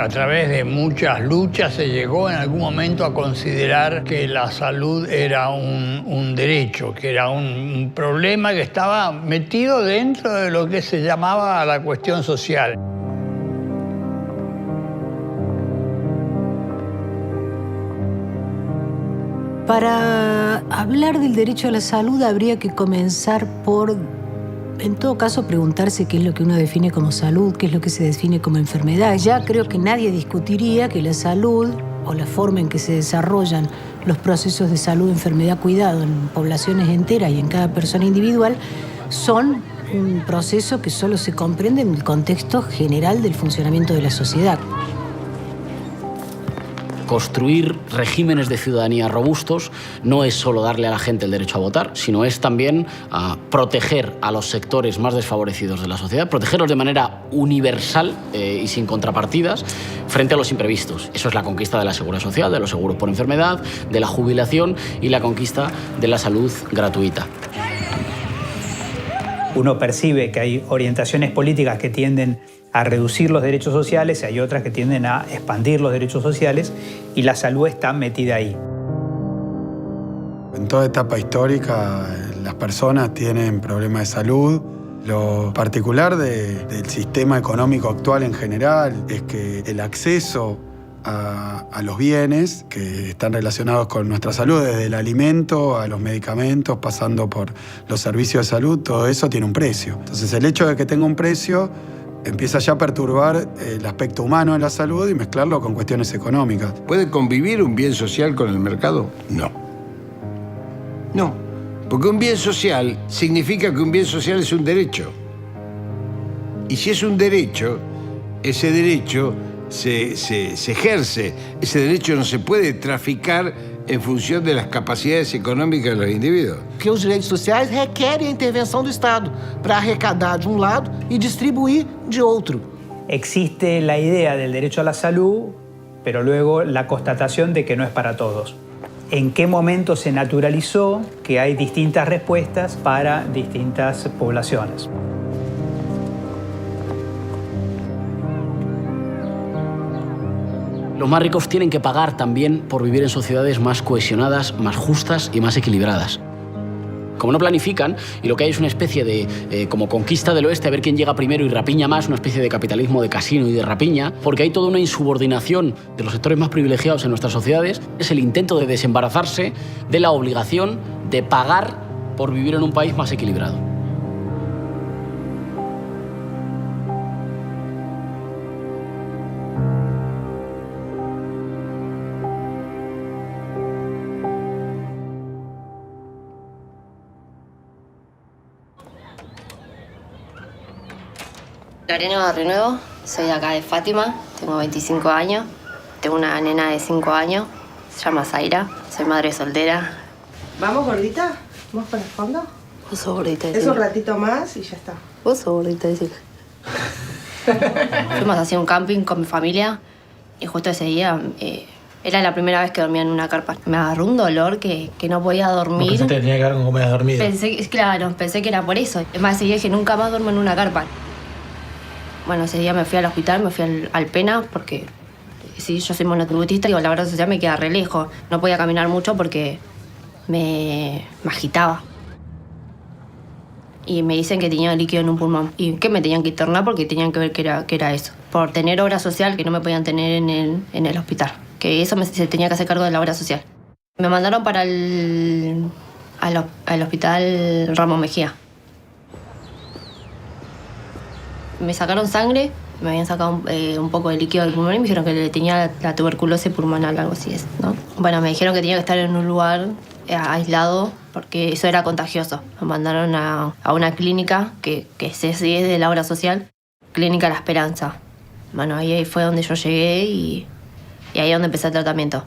A través de muchas luchas se llegó en algún momento a considerar que la salud era un derecho, que era un problema que estaba metido dentro de lo que se llamaba la cuestión social. Para hablar del derecho a la salud habría que comenzar por, en todo caso, preguntarse qué es lo que uno define como salud, qué es lo que se define como enfermedad. Ya creo que nadie discutiría que la salud o la forma en que se desarrollan los procesos de salud, enfermedad, cuidado en poblaciones enteras y en cada persona individual son un proceso que solo se comprende en el contexto general del funcionamiento de la sociedad. Construir regímenes de ciudadanía robustos no es solo darle a la gente el derecho a votar, sino es también proteger a los sectores más desfavorecidos de la sociedad, protegerlos de manera universal y sin contrapartidas frente a los imprevistos. Eso es la conquista de la seguridad social, de los seguros por enfermedad, de la jubilación y la conquista de la salud gratuita. Uno percibe que hay orientaciones políticas que tienden a reducir los derechos sociales y hay otras que tienden a expandir los derechos sociales y la salud está metida ahí. En toda etapa histórica las personas tienen problemas de salud. Lo particular del sistema económico actual en general es que el acceso a los bienes que están relacionados con nuestra salud, desde el alimento a los medicamentos, pasando por los servicios de salud, todo eso tiene un precio. Entonces el hecho de que tenga un precio empieza ya a perturbar el aspecto humano de la salud y mezclarlo con cuestiones económicas. ¿Puede convivir un bien social con el mercado? No. No, porque un bien social significa que un bien social es un derecho. Y si es un derecho, ese derecho se ejerce. Ese derecho no se puede traficar en función de las capacidades económicas de los individuos. Porque os direitos sociais requerem a intervenção do Estado para arrecadar de un lado y distribuir de otro. Existe la idea del derecho a la salud, pero luego la constatación de que no es para todos. ¿En qué momento se naturalizó que hay distintas respuestas para distintas poblaciones? Los más ricos tienen que pagar también por vivir en sociedades más cohesionadas, más justas y más equilibradas. Como no planifican, y lo que hay es una especie de como conquista del oeste, a ver quién llega primero y rapiña más, una especie de capitalismo de casino y de rapiña, porque hay toda una insubordinación de los sectores más privilegiados en nuestras sociedades, es el intento de desembarazarse de la obligación de pagar por vivir en un país más equilibrado. Lorena Barrienuevo, soy de acá de Fátima, tengo 25 años, tengo una nena de 5 años, se llama Zaira, soy madre soltera. ¿Vamos, gordita? ¿Vamos para el fondo? Vos sos gordita. Es un ratito más y ya está. Vos sos gordita, decir. Fuimos hacia un camping con mi familia y justo ese día era la primera vez que dormía en una carpa. Me agarró un dolor que no podía dormir. Pensé que tenía que ver con cómo habías dormido. Pensé que era por eso. Es más, ese día dije, nunca más duermo en una carpa. Bueno, ese día me fui al hospital, me fui al Pena, porque sí, yo soy monotributista y la obra social me queda re lejos. No podía caminar mucho porque me agitaba. Y me dicen que tenía líquido en un pulmón. Y que me tenían que internar porque tenían que ver que era eso. Por tener obra social que no me podían tener en el hospital. Que eso se tenía que hacer cargo de la obra social. Me mandaron para al hospital Ramos Mejía. Me sacaron sangre, me habían sacado un poco de líquido del pulmón y me dijeron que tenía la tuberculosis pulmonar, algo así es, ¿no? Bueno, me dijeron que tenía que estar en un lugar aislado porque eso era contagioso. Me mandaron a una clínica que sí es de la obra social, Clínica La Esperanza. Bueno, ahí fue donde yo llegué y ahí es donde empecé el tratamiento.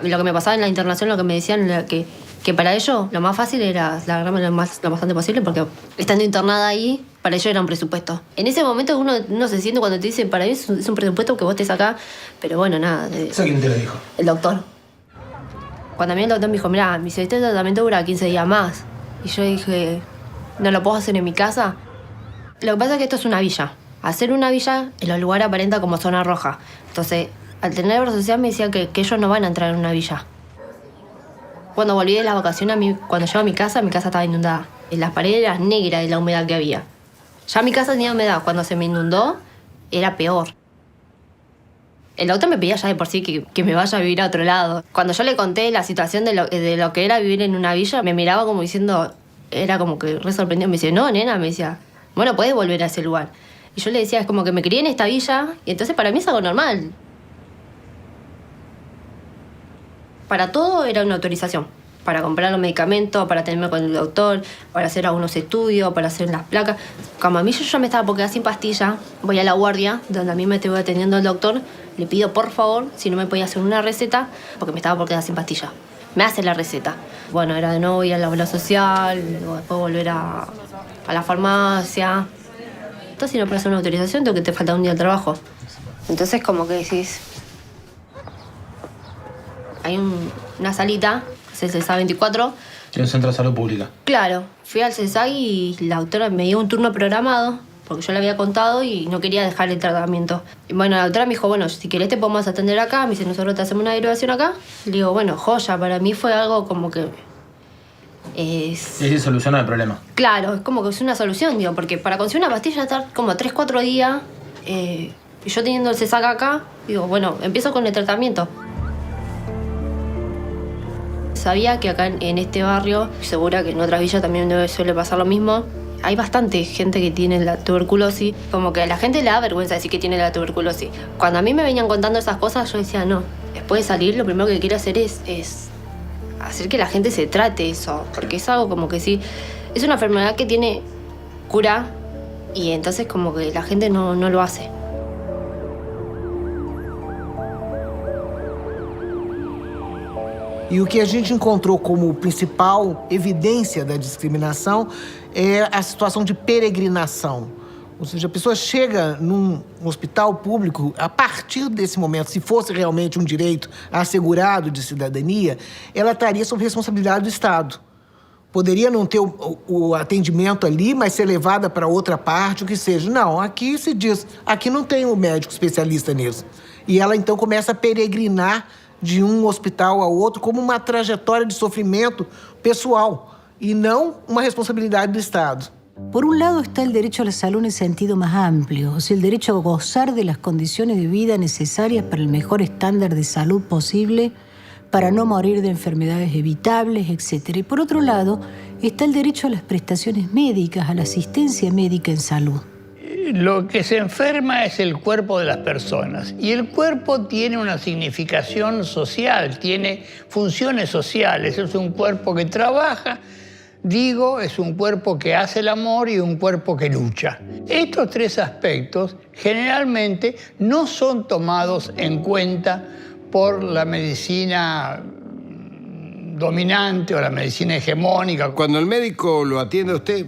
Y lo que me pasaba en la internación, lo que me decían era que para ellos lo más fácil era largarme lo más antes posible porque estando internada ahí, para ellos era un presupuesto. En ese momento uno se siente cuando te dicen, para mí es un presupuesto que vos estés acá, pero bueno, nada. ¿Eso quién te lo dijo? El doctor. Cuando a mí el doctor me dijo, mirá, este tratamiento dura 15 días más. Y yo dije, ¿no lo puedo hacer en mi casa? Lo que pasa es que esto es una villa. hacer una villa, en los lugares aparenta como zona roja. Entonces, al tener obra social me decía que ellos no van a entrar en una villa. Cuando volví de las vacaciones, cuando llego a mi casa estaba inundada. Las paredes eran negras de la humedad que había. Ya mi casa tenía humedad. Cuando se me inundó, era peor. El doctor me pedía ya de por sí que me vaya a vivir a otro lado. Cuando yo le conté la situación de lo que era vivir en una villa, me miraba como diciendo, era como que re sorprendido. Me decía, no, nena, me decía, bueno, podés volver a ese lugar. Y yo le decía, es como que me crié en esta villa, y entonces para mí es algo normal. Para todo era una autorización. Para comprar los medicamentos, para tenerme con el doctor, para hacer algunos estudios, para hacer las placas. Como a mí yo ya me estaba por quedar sin pastilla, voy a la guardia, donde a mí me estuvo atendiendo el doctor, le pido por favor si no me podía hacer una receta, porque me estaba por quedar sin pastilla. Me hace la receta. Bueno, era de nuevo ir a la obra social, luego después volver a la farmacia. Entonces, si no puedes hacer una autorización, tengo que te falta un día de trabajo. Entonces, como que decís, hay una salita, es el CESA 24. Tiene un centro de salud pública. Claro, fui al CESA y la doctora me dio un turno programado, porque yo le había contado y no quería dejar el tratamiento. Y bueno, la doctora me dijo, bueno, si querés te podemos atender acá. Me dice, nosotros te hacemos una derivación acá. Le digo, bueno, joya, para mí fue algo como que es... Y así soluciona el problema. Claro, es como que es una solución, digo, porque para conseguir una pastilla estar como 3-4 días, y yo teniendo el CESAC acá, digo, bueno, empiezo con el tratamiento. Sabía que acá en este barrio, segura que en otras villas también suele pasar lo mismo, hay bastante gente que tiene la tuberculosis, como que a la gente le da vergüenza decir que tiene la tuberculosis. Cuando a mí me venían contando esas cosas, yo decía, no, después de salir lo primero que quiero hacer es hacer que la gente se trate eso, porque es algo como que sí, es una enfermedad que tiene cura y entonces como que la gente no lo hace. E o que a gente encontrou como principal evidência da discriminação é a situação de peregrinação. Ou seja, a pessoa chega num hospital público, a partir desse momento, se fosse realmente um direito assegurado de cidadania, ela estaria sob responsabilidade do Estado. Poderia não ter o atendimento ali, mas ser levada para outra parte, o que seja. Não, aqui se diz, aqui não tem um médico especialista nisso. E ela então começa a peregrinar de um hospital ao outro como uma trajetória de sofrimento pessoal y no una responsabilidad del Estado. Por un lado está el derecho a la salud en el sentido más amplio, o sea, el derecho a gozar de las condiciones de vida necesarias para el mejor estándar de salud posible, para no morir de enfermedades evitables, etc. Y por otro lado está el derecho a las prestaciones médicas, a la asistencia médica en salud. Lo que se enferma es el cuerpo de las personas y el cuerpo tiene una significación social, tiene funciones sociales. Es un cuerpo que trabaja, es un cuerpo que hace el amor y un cuerpo que lucha. Estos tres aspectos generalmente no son tomados en cuenta por la medicina dominante o la medicina hegemónica. Cuando el médico lo atiende a usted,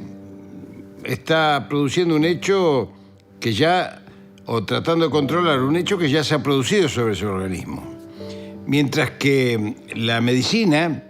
está produciendo un hecho que ya, o tratando de controlar un hecho que ya se ha producido sobre su organismo. Mientras que la medicina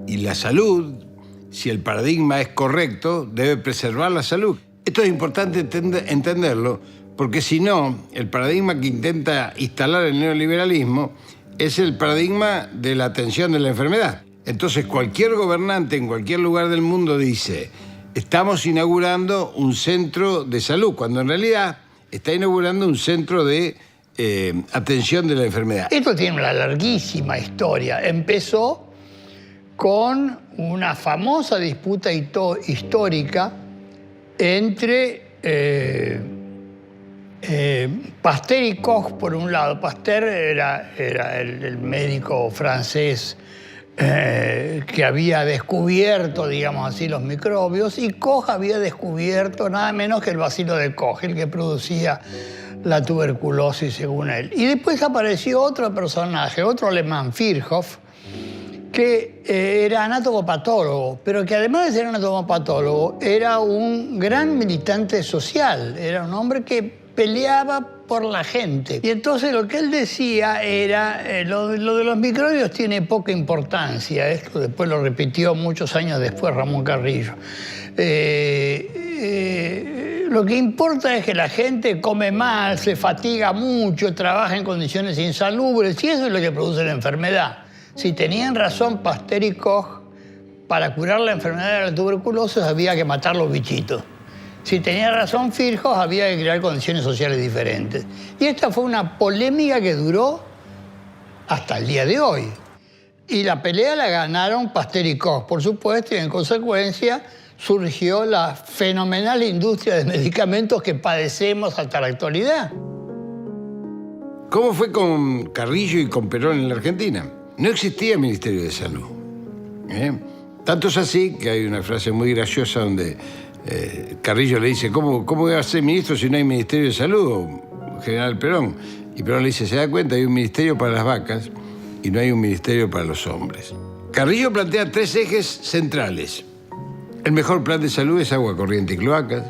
y la salud, si el paradigma es correcto, debe preservar la salud. Esto es importante entenderlo, porque si no, el paradigma que intenta instalar el neoliberalismo es el paradigma de la atención de la enfermedad. Entonces, cualquier gobernante en cualquier lugar del mundo dice: estamos inaugurando un centro de salud, cuando en realidad está inaugurando un centro de atención de la enfermedad. Esto tiene una larguísima historia. Empezó con una famosa disputa histórica entre Pasteur y Koch, por un lado. Pasteur era el médico francés que había descubierto, digamos así, los microbios, y Koch había descubierto nada menos que el bacilo de Koch, el que producía la tuberculosis, según él. Y después apareció otro personaje, otro alemán, Virchow, que era anatomopatólogo, pero que además de ser anatomopatólogo, era un gran militante social, era un hombre que peleaba por la gente. Y entonces lo que él decía era, lo de los microbios tiene poca importancia, esto después lo repitió muchos años después Ramón Carrillo. Lo que importa es que la gente come mal, se fatiga mucho, trabaja en condiciones insalubres, y eso es lo que produce la enfermedad. Si tenían razón Pasteur y Koch, para curar la enfermedad de la tuberculosis había que matar los bichitos. Si tenía razón Virchow, había que crear condiciones sociales diferentes. Y esta fue una polémica que duró hasta el día de hoy. Y la pelea la ganaron Pasteur y Koch, por supuesto, y en consecuencia surgió la fenomenal industria de medicamentos que padecemos hasta la actualidad. ¿Cómo fue con Carrillo y con Perón en la Argentina? No existía Ministerio de Salud. Tanto es así que hay una frase muy graciosa donde Carrillo le dice, ¿cómo voy a ser ministro si no hay Ministerio de Salud, general Perón? Y Perón le dice, ¿se da cuenta? Hay un ministerio para las vacas y no hay un ministerio para los hombres. Carrillo plantea 3 ejes centrales. El mejor plan de salud es agua corriente y cloacas.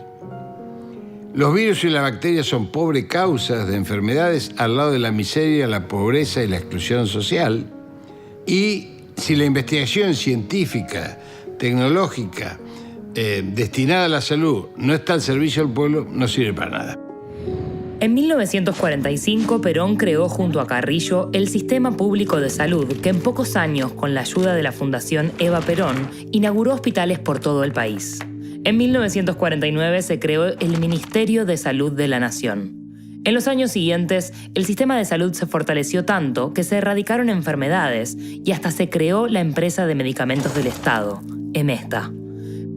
Los virus y las bacterias son pobres causas de enfermedades al lado de la miseria, la pobreza y la exclusión social. Y si la investigación científica, tecnológica, destinada a la salud no está al servicio del pueblo, no sirve para nada. En 1945, Perón creó junto a Carrillo el Sistema Público de Salud, que en pocos años, con la ayuda de la Fundación Eva Perón, inauguró hospitales por todo el país. En 1949 se creó el Ministerio de Salud de la Nación. En los años siguientes, el sistema de salud se fortaleció tanto que se erradicaron enfermedades y hasta se creó la empresa de medicamentos del Estado, Emesta.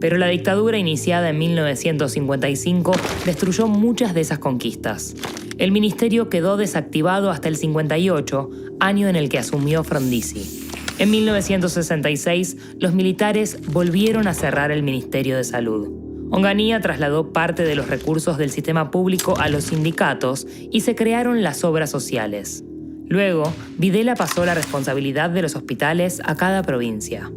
Pero la dictadura iniciada en 1955 destruyó muchas de esas conquistas. El ministerio quedó desactivado hasta el 58, año en el que asumió Frondizi. En 1966, los militares volvieron a cerrar el Ministerio de Salud. Onganía trasladó parte de los recursos del sistema público a los sindicatos y se crearon las obras sociales. Luego, Videla pasó la responsabilidad de los hospitales a cada provincia.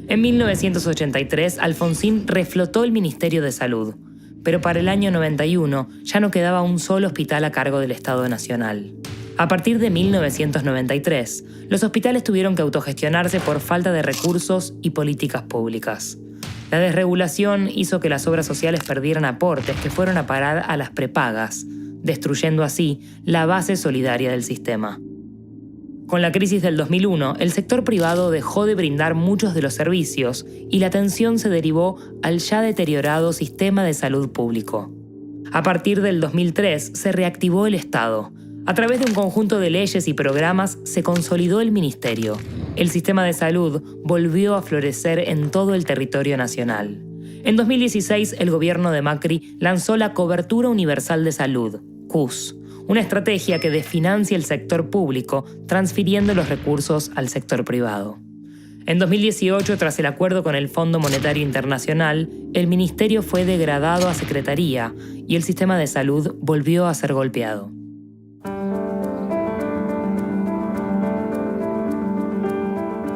En 1983, Alfonsín reflotó el Ministerio de Salud, pero para el año 91 ya no quedaba un solo hospital a cargo del Estado Nacional. A partir de 1993, los hospitales tuvieron que autogestionarse por falta de recursos y políticas públicas. La desregulación hizo que las obras sociales perdieran aportes que fueron a parar a las prepagas, destruyendo así la base solidaria del sistema. Con la crisis del 2001, el sector privado dejó de brindar muchos de los servicios y la atención se derivó al ya deteriorado sistema de salud público. A partir del 2003 se reactivó el Estado. A través de un conjunto de leyes y programas se consolidó el ministerio. El sistema de salud volvió a florecer en todo el territorio nacional. En 2016, el gobierno de Macri lanzó la Cobertura Universal de Salud, CUS, una estrategia que desfinancia el sector público, transfiriendo los recursos al sector privado. En 2018, tras el acuerdo con el Fondo Monetario Internacional, el ministerio fue degradado a secretaría y el sistema de salud volvió a ser golpeado.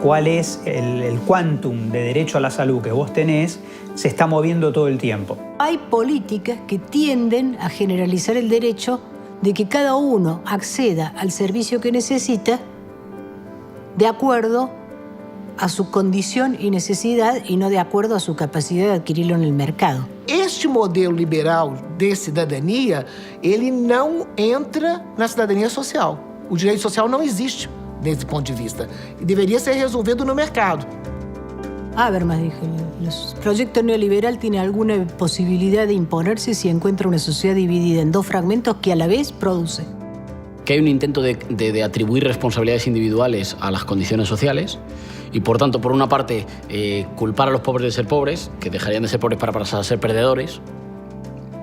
¿Cuál es el quantum de derecho a la salud que vos tenés? Se está moviendo todo el tiempo. Hay políticas que tienden a generalizar el derecho de que cada uno acceda al servicio que necesita de acuerdo a su condición y necesidad y no de acuerdo a su capacidad de adquirirlo en el mercado. Este modelo liberal de cidadania, ele não entra na cidadania social. O direito social não existe desse ponto de vista. E deveria ser resolvido no mercado. Habermas dijo, el proyecto neoliberal tiene alguna posibilidad de imponerse si encuentra una sociedad dividida en 2 fragmentos que a la vez produce. Que hay un intento de atribuir responsabilidades individuales a las condiciones sociales y, por tanto, por una parte, culpar a los pobres de ser pobres, que dejarían de ser pobres para pasar a ser perdedores,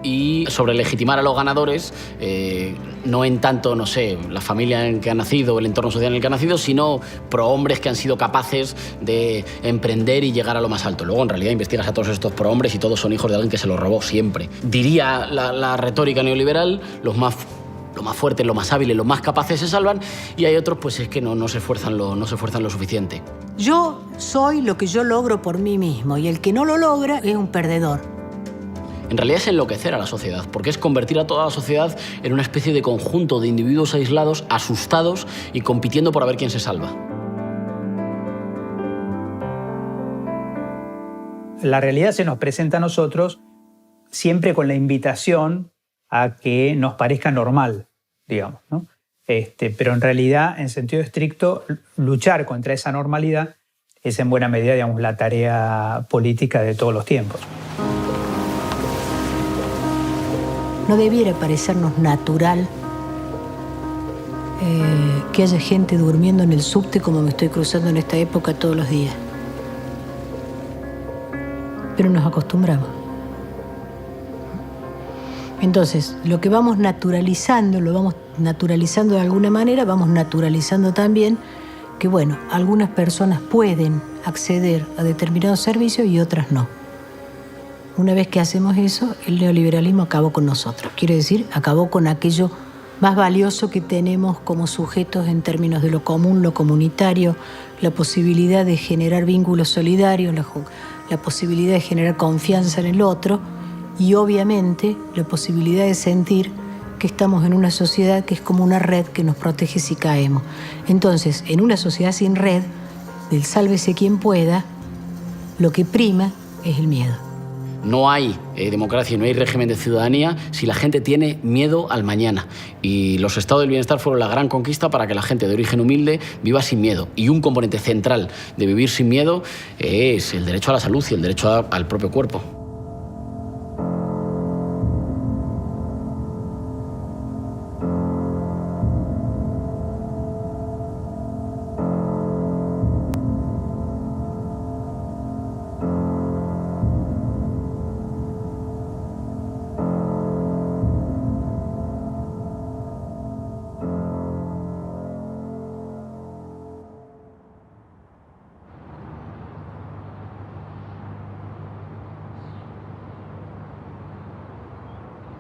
y sobre legitimar a los ganadores, no en tanto, no sé, la familia en que ha nacido o el entorno social en el que ha nacido, sino prohombres que han sido capaces de emprender y llegar a lo más alto. Luego, en realidad, investigas a todos estos prohombres y todos son hijos de alguien que se los robó siempre. Diría la retórica neoliberal, los más fuertes, los más hábiles, los más capaces se salvan, y hay otros pues es que no se esfuerzan lo suficiente. Yo soy lo que yo logro por mí mismo y el que no lo logra es un perdedor. En realidad es enloquecer a la sociedad, porque es convertir a toda la sociedad en una especie de conjunto de individuos aislados, asustados y compitiendo por a ver quién se salva. La realidad se nos presenta a nosotros siempre con la invitación a que nos parezca normal, digamos, ¿no? Pero en realidad, en sentido estricto, luchar contra esa normalidad es en buena medida, digamos, la tarea política de todos los tiempos. No debiera parecernos natural que haya gente durmiendo en el subte como me estoy cruzando en esta época todos los días. Pero nos acostumbramos. Entonces, lo que vamos naturalizando, lo vamos naturalizando de alguna manera, vamos naturalizando también que, bueno, algunas personas pueden acceder a determinados servicios y otras no. Una vez que hacemos eso, el neoliberalismo acabó con nosotros. Quiere decir, acabó con aquello más valioso que tenemos como sujetos en términos de lo común, lo comunitario, la posibilidad de generar vínculos solidarios, la posibilidad de generar confianza en el otro y obviamente la posibilidad de sentir que estamos en una sociedad que es como una red que nos protege si caemos. Entonces, en una sociedad sin red, del sálvese quien pueda, lo que prima es el miedo. No hay democracia, no hay régimen de ciudadanía si la gente tiene miedo al mañana. Y los estados del bienestar fueron la gran conquista para que la gente de origen humilde viva sin miedo. Y un componente central de vivir sin miedo es el derecho a la salud y el derecho al propio cuerpo.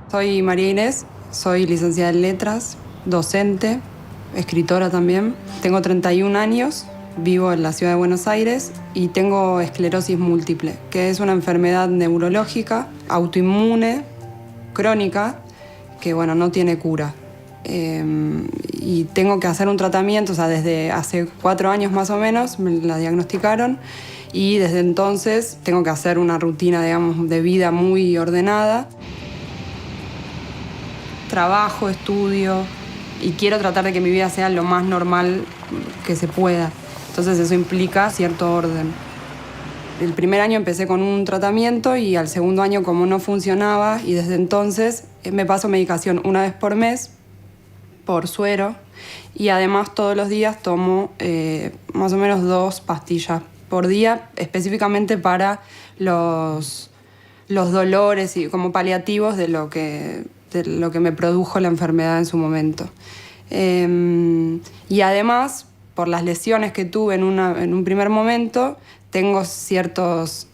Soy María Inés, soy licenciada en Letras, docente, escritora también. Tengo 31 años, vivo en la ciudad de Buenos Aires y tengo esclerosis múltiple, que es una enfermedad neurológica, autoinmune, crónica, que bueno, no tiene cura. Y tengo que hacer un tratamiento, o sea, desde hace 4 años más o menos me la diagnosticaron y desde entonces tengo que hacer una rutina, digamos, de vida muy ordenada. Trabajo, estudio y quiero tratar de que mi vida sea lo más normal que se pueda. Entonces eso implica cierto orden. El primer año empecé con un tratamiento y al segundo año como no funcionaba y desde entonces me paso medicación una vez por mes por suero y además todos los días tomo más o menos 2 pastillas por día específicamente para los dolores y como paliativos de lo que me produjo la enfermedad en su momento. Y además, por las lesiones que tuve en un primer momento, tengo ciertos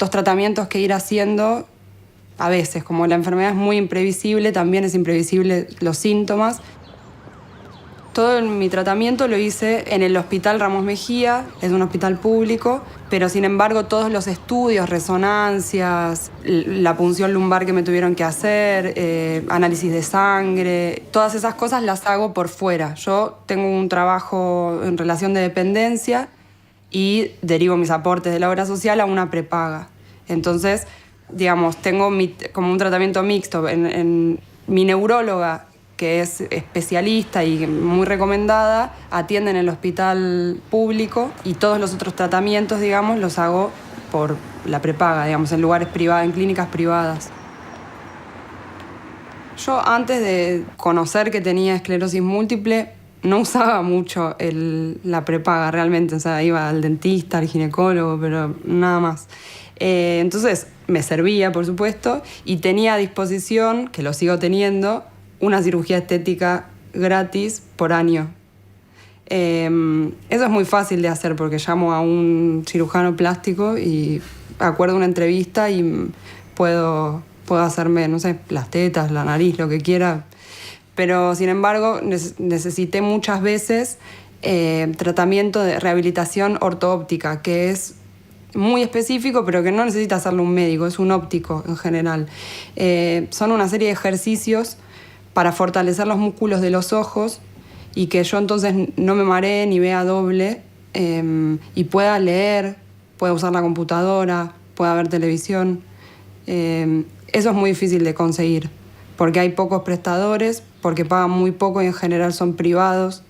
tratamientos que ir haciendo a veces. Como la enfermedad es muy imprevisible, también es imprevisible los síntomas. Todo mi tratamiento lo hice en el Hospital Ramos Mejía, es un hospital público, pero sin embargo todos los estudios, resonancias, la punción lumbar que me tuvieron que hacer, análisis de sangre, todas esas cosas las hago por fuera. Yo tengo un trabajo en relación de dependencia y derivo mis aportes de la obra social a una prepaga. Entonces, digamos, tengo como un tratamiento mixto. En mi neuróloga, que es especialista y muy recomendada, atiende en el hospital público y todos los otros tratamientos, digamos, los hago por la prepaga, digamos, en lugares privados, en clínicas privadas. Yo antes de conocer que tenía esclerosis múltiple no usaba mucho la prepaga realmente, o sea, iba al dentista, al ginecólogo, pero nada más. Entonces me servía, por supuesto, y tenía a disposición, que lo sigo teniendo, una cirugía estética gratis por año. Eso es muy fácil de hacer porque llamo a un cirujano plástico y acuerdo una entrevista y puedo hacerme, no sé, las tetas, la nariz, lo que quiera. Pero, sin embargo, necesité muchas veces tratamiento de rehabilitación ortoóptica, que es muy específico, pero que no necesita hacerlo un médico, es un óptico en general. Son una serie de ejercicios para fortalecer los músculos de los ojos y que yo entonces no me maree ni vea doble y pueda leer, pueda usar la computadora, pueda ver televisión. Eso es muy difícil de conseguir, porque hay pocos prestadores, porque pagan muy poco y en general son privados.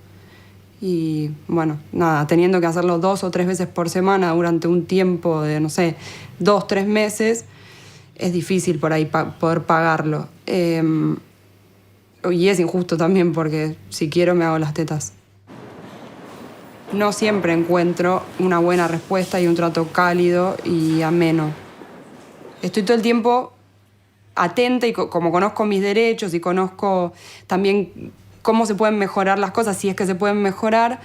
Y bueno, nada, teniendo que hacerlo 2 o 3 veces por semana durante un tiempo de, no sé, 2 o 3 meses, es difícil por ahí poder pagarlo. Y es injusto también porque si quiero me hago las tetas. No siempre encuentro una buena respuesta y un trato cálido y ameno. Estoy todo el tiempo atenta y como conozco mis derechos y conozco también cómo se pueden mejorar las cosas, si es que se pueden mejorar,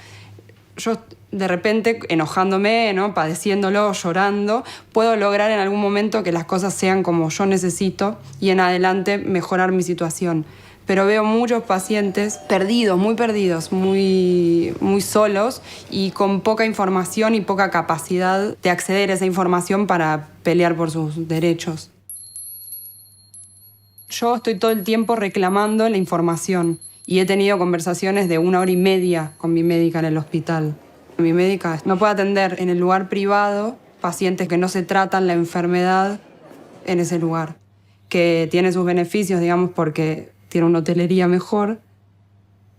yo de repente, enojándome, ¿no? Padeciéndolo, llorando, puedo lograr en algún momento que las cosas sean como yo necesito y en adelante mejorar mi situación. Pero veo muchos pacientes perdidos, muy solos y con poca información y poca capacidad de acceder a esa información para pelear por sus derechos. Yo estoy todo el tiempo reclamando la información y he tenido conversaciones de 1 hora y media con mi médica en el hospital. Mi médica no puede atender en el lugar privado pacientes que no se tratan la enfermedad en ese lugar, que tiene sus beneficios, digamos, porque tiene una hotelería mejor,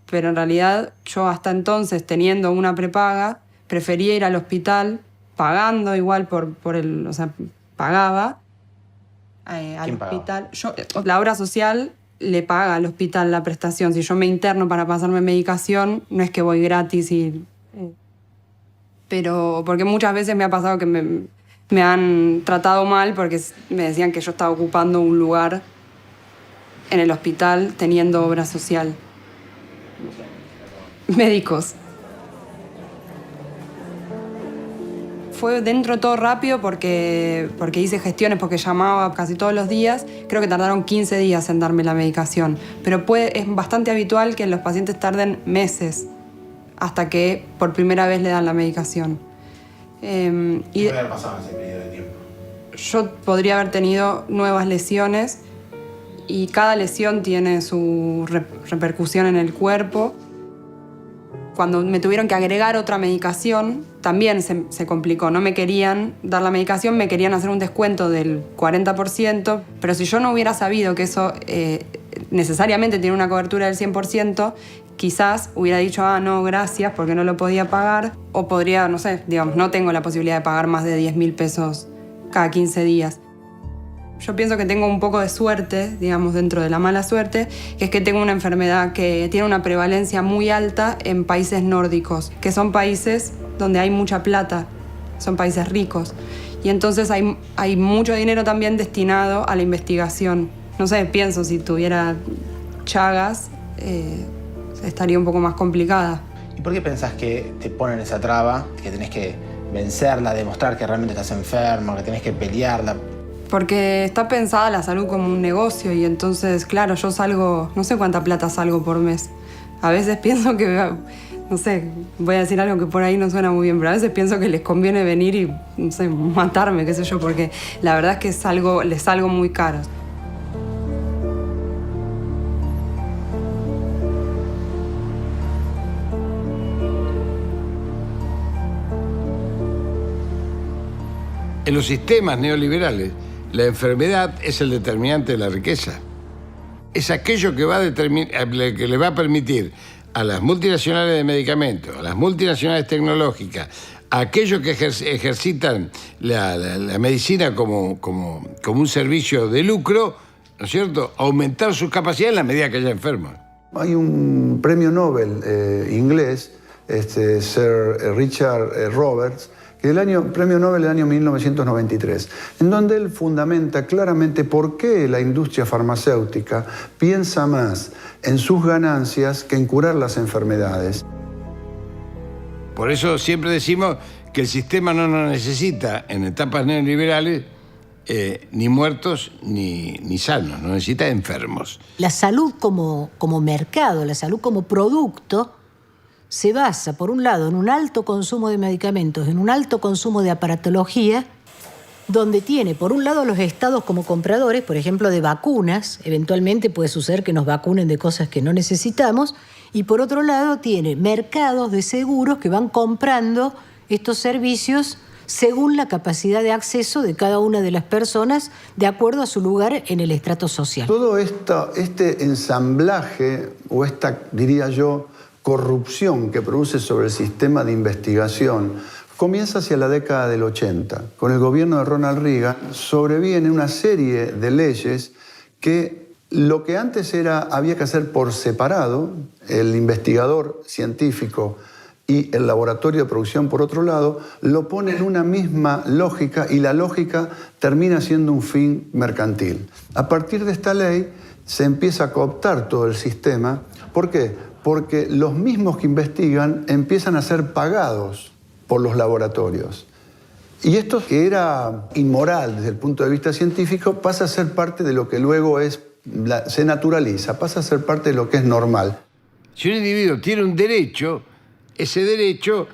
pero en realidad yo hasta entonces, teniendo una prepaga, prefería ir al hospital, pagando igual o sea, pagaba al hospital. La obra social le paga al hospital la prestación. Si yo me interno para pasarme medicación, no es que voy gratis pero porque muchas veces me ha pasado que me han tratado mal porque me decían que yo estaba ocupando un lugar en el hospital teniendo obra social. Médicos. Fue dentro todo rápido porque hice gestiones, porque llamaba casi todos los días. Creo que tardaron 15 días en darme la medicación. Pero es bastante habitual que los pacientes tarden meses hasta que por primera vez le dan la medicación. ¿Qué puede haber pasado en ese periodo de tiempo? Yo podría haber tenido nuevas lesiones y cada lesión tiene su repercusión en el cuerpo. Cuando me tuvieron que agregar otra medicación, también se complicó. No me querían dar la medicación, me querían hacer un descuento del 40%, pero si yo no hubiera sabido que eso necesariamente tiene una cobertura del 100%, quizás hubiera dicho, no, gracias, porque no lo podía pagar, o podría, no sé, digamos, no tengo la posibilidad de pagar más de 10.000 pesos cada 15 días. Yo pienso que tengo un poco de suerte, digamos, dentro de la mala suerte, que es que tengo una enfermedad que tiene una prevalencia muy alta en países nórdicos, que son países donde hay mucha plata, son países ricos. Y entonces hay mucho dinero también destinado a la investigación. No sé, pienso, si tuviera Chagas, estaría un poco más complicada. ¿Y por qué pensás que te ponen esa traba, que tenés que vencerla, demostrar que realmente estás enferma, que tenés que pelearla? Porque está pensada la salud como un negocio y entonces, claro, yo salgo, no sé cuánta plata salgo por mes. A veces pienso que, no sé, voy a decir algo que por ahí no suena muy bien, pero a veces pienso que les conviene venir y, no sé, matarme, qué sé yo, porque la verdad es que les salgo muy caro. En los sistemas neoliberales, la enfermedad es el determinante de la riqueza. Es aquello que que le va a permitir a las multinacionales de medicamentos, a las multinacionales tecnológicas, a aquellos que ejercitan la medicina como un servicio de lucro, ¿no es cierto?, aumentar sus capacidades en la medida que haya enfermos. Hay un premio Nobel inglés, Sir Richard Roberts, que premio Nobel del año 1993, en donde él fundamenta claramente por qué la industria farmacéutica piensa más en sus ganancias que en curar las enfermedades. Por eso siempre decimos que el sistema no nos necesita en etapas neoliberales ni muertos ni sanos, no necesita enfermos. La salud como mercado, la salud como producto, se basa, por un lado, en un alto consumo de medicamentos, en un alto consumo de aparatología, donde tiene, por un lado, los estados como compradores, por ejemplo, de vacunas. Eventualmente puede suceder que nos vacunen de cosas que no necesitamos. Y por otro lado, tiene mercados de seguros que van comprando estos servicios según la capacidad de acceso de cada una de las personas de acuerdo a su lugar en el estrato social. Todo este ensamblaje, o esta, diría yo, corrupción que produce sobre el sistema de investigación, comienza hacia la década del 80. Con el gobierno de Ronald Reagan sobreviene una serie de leyes que lo que antes había que hacer por separado, el investigador científico y el laboratorio de producción por otro lado, lo pone en una misma lógica y la lógica termina siendo un fin mercantil. A partir de esta ley se empieza a cooptar todo el sistema. ¿Por qué? Porque los mismos que investigan empiezan a ser pagados por los laboratorios. Y esto, que era inmoral desde el punto de vista científico, pasa a ser parte de lo que luego se naturaliza, pasa a ser parte de lo que es normal. Si un individuo tiene un derecho, ese derecho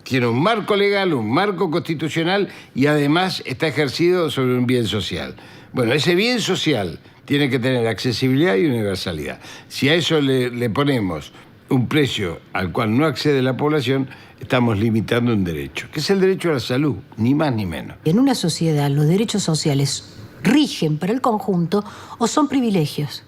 tiene un marco legal, un marco constitucional y además está ejercido sobre un bien social. Bueno, ese bien social tiene que tener accesibilidad y universalidad. Si a eso le ponemos un precio al cual no accede la población, estamos limitando un derecho, que es el derecho a la salud, ni más ni menos. En una sociedad, los derechos sociales rigen para el conjunto o son privilegios.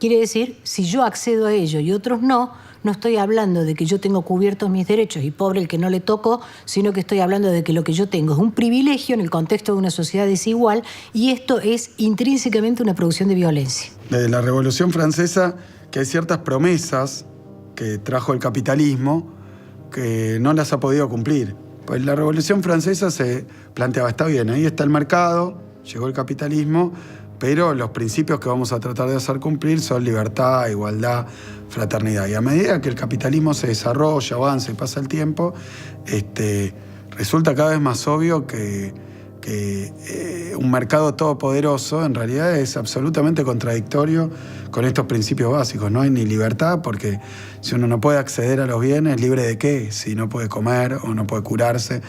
Quiere decir, si yo accedo a ello y otros no estoy hablando de que yo tengo cubiertos mis derechos y pobre el que no le tocó, sino que estoy hablando de que lo que yo tengo es un privilegio en el contexto de una sociedad desigual y esto es intrínsecamente una producción de violencia. Desde la Revolución Francesa, que hay ciertas promesas que trajo el capitalismo que no las ha podido cumplir. Pues la Revolución Francesa se planteaba, está bien, ahí está el mercado, llegó el capitalismo, pero los principios que vamos a tratar de hacer cumplir son libertad, igualdad, fraternidad. Y a medida que el capitalismo se desarrolla, avanza y pasa el tiempo, resulta cada vez más obvio que un mercado todopoderoso en realidad es absolutamente contradictorio con estos principios básicos. No hay ni libertad, porque si uno no puede acceder a los bienes, ¿libre de qué? Si no puede comer o no puede curarse.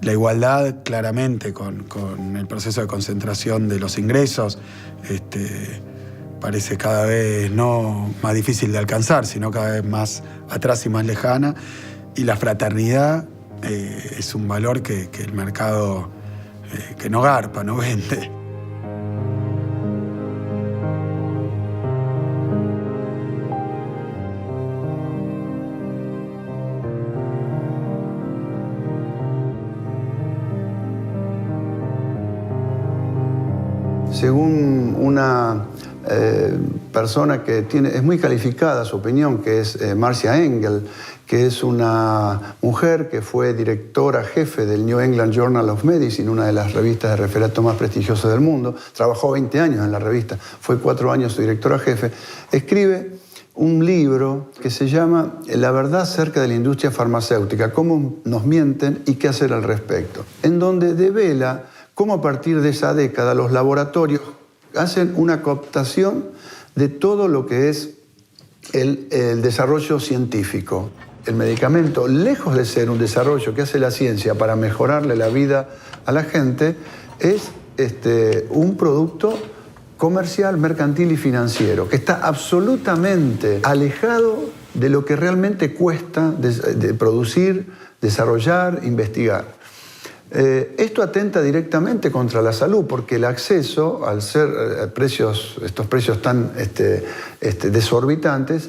La igualdad, claramente, con el proceso de concentración de los ingresos, parece cada vez no más difícil de alcanzar, sino cada vez más atrás y más lejana. Y la fraternidad es un valor que el mercado que no garpa, no vende. Según una persona que es muy calificada su opinión, que es Marcia Engel, que es una mujer que fue directora jefe del New England Journal of Medicine, una de las revistas de referato más prestigiosas del mundo. Trabajó 20 años en la revista, fue 4 años su directora jefe. Escribe un libro que se llama La verdad acerca de la industria farmacéutica, cómo nos mienten y qué hacer al respecto, en donde devela cómo a partir de esa década los laboratorios hacen una cooptación de todo lo que es el desarrollo científico. El medicamento, lejos de ser un desarrollo que hace la ciencia para mejorarle la vida a la gente, es un producto comercial, mercantil y financiero, que está absolutamente alejado de lo que realmente cuesta de producir, desarrollar, investigar. Esto atenta directamente contra la salud, porque el acceso, al ser estos precios tan desorbitantes,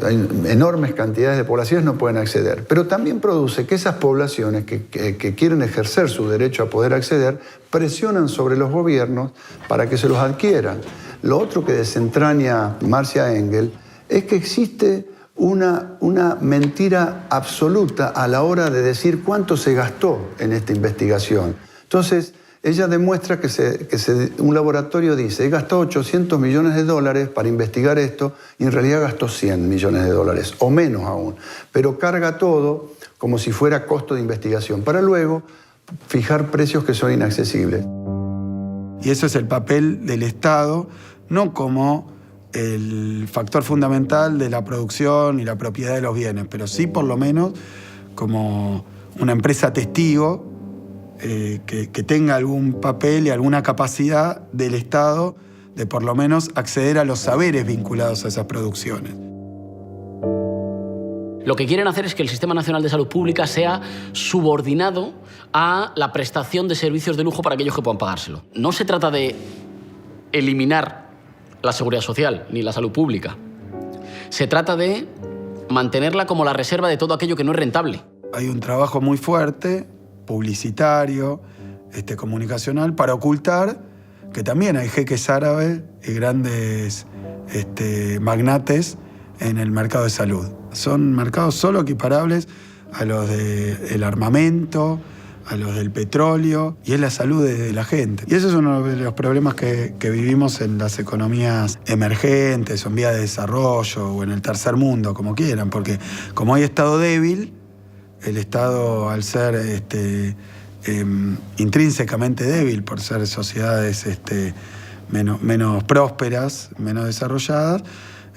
hay enormes cantidades de poblaciones no pueden acceder. Pero también produce que esas poblaciones que quieren ejercer su derecho a poder acceder, presionan sobre los gobiernos para que se los adquieran. Lo otro que desentraña Marcia Engel es que existe una mentira absoluta a la hora de decir cuánto se gastó en esta investigación. Entonces, ella demuestra que un laboratorio dice, he gastado $800 millones para investigar esto, y en realidad gastó $100 millones, o menos aún. Pero carga todo como si fuera costo de investigación, para luego fijar precios que son inaccesibles. Y eso es el papel del Estado, no como el factor fundamental de la producción y la propiedad de los bienes, pero sí por lo menos como una empresa testigo que tenga algún papel y alguna capacidad del Estado de por lo menos acceder a los saberes vinculados a esas producciones. Lo que quieren hacer es que el Sistema Nacional de Salud Pública sea subordinado a la prestación de servicios de lujo para aquellos que puedan pagárselo. No se trata de eliminar la seguridad social ni la salud pública. Se trata de mantenerla como la reserva de todo aquello que no es rentable. Hay un trabajo muy fuerte, publicitario, comunicacional, para ocultar que también hay jeques árabes y grandes magnates en el mercado de salud. Son mercados solo equiparables a los del armamento, a los del petróleo, y es la salud de la gente. Y ese es uno de los problemas que vivimos en las economías emergentes, o en vías de desarrollo, o en el tercer mundo, como quieran, porque como hay Estado débil, el Estado, al ser intrínsecamente débil, por ser sociedades menos prósperas, menos desarrolladas,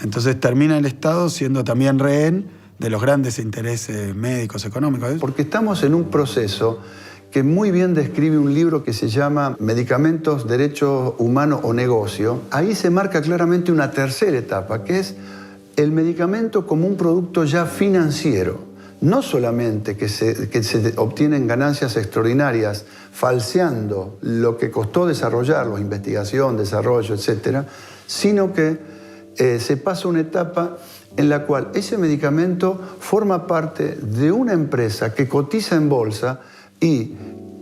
entonces termina el Estado siendo también rehén de los grandes intereses médicos, económicos. Porque estamos en un proceso que muy bien describe un libro que se llama Medicamentos, Derecho Humano o Negocio. Ahí se marca claramente una tercera etapa, que es el medicamento como un producto ya financiero. No solamente que se obtienen ganancias extraordinarias falseando lo que costó desarrollarlo, investigación, desarrollo, etcétera, sino que se pasa una etapa en la cual ese medicamento forma parte de una empresa que cotiza en bolsa y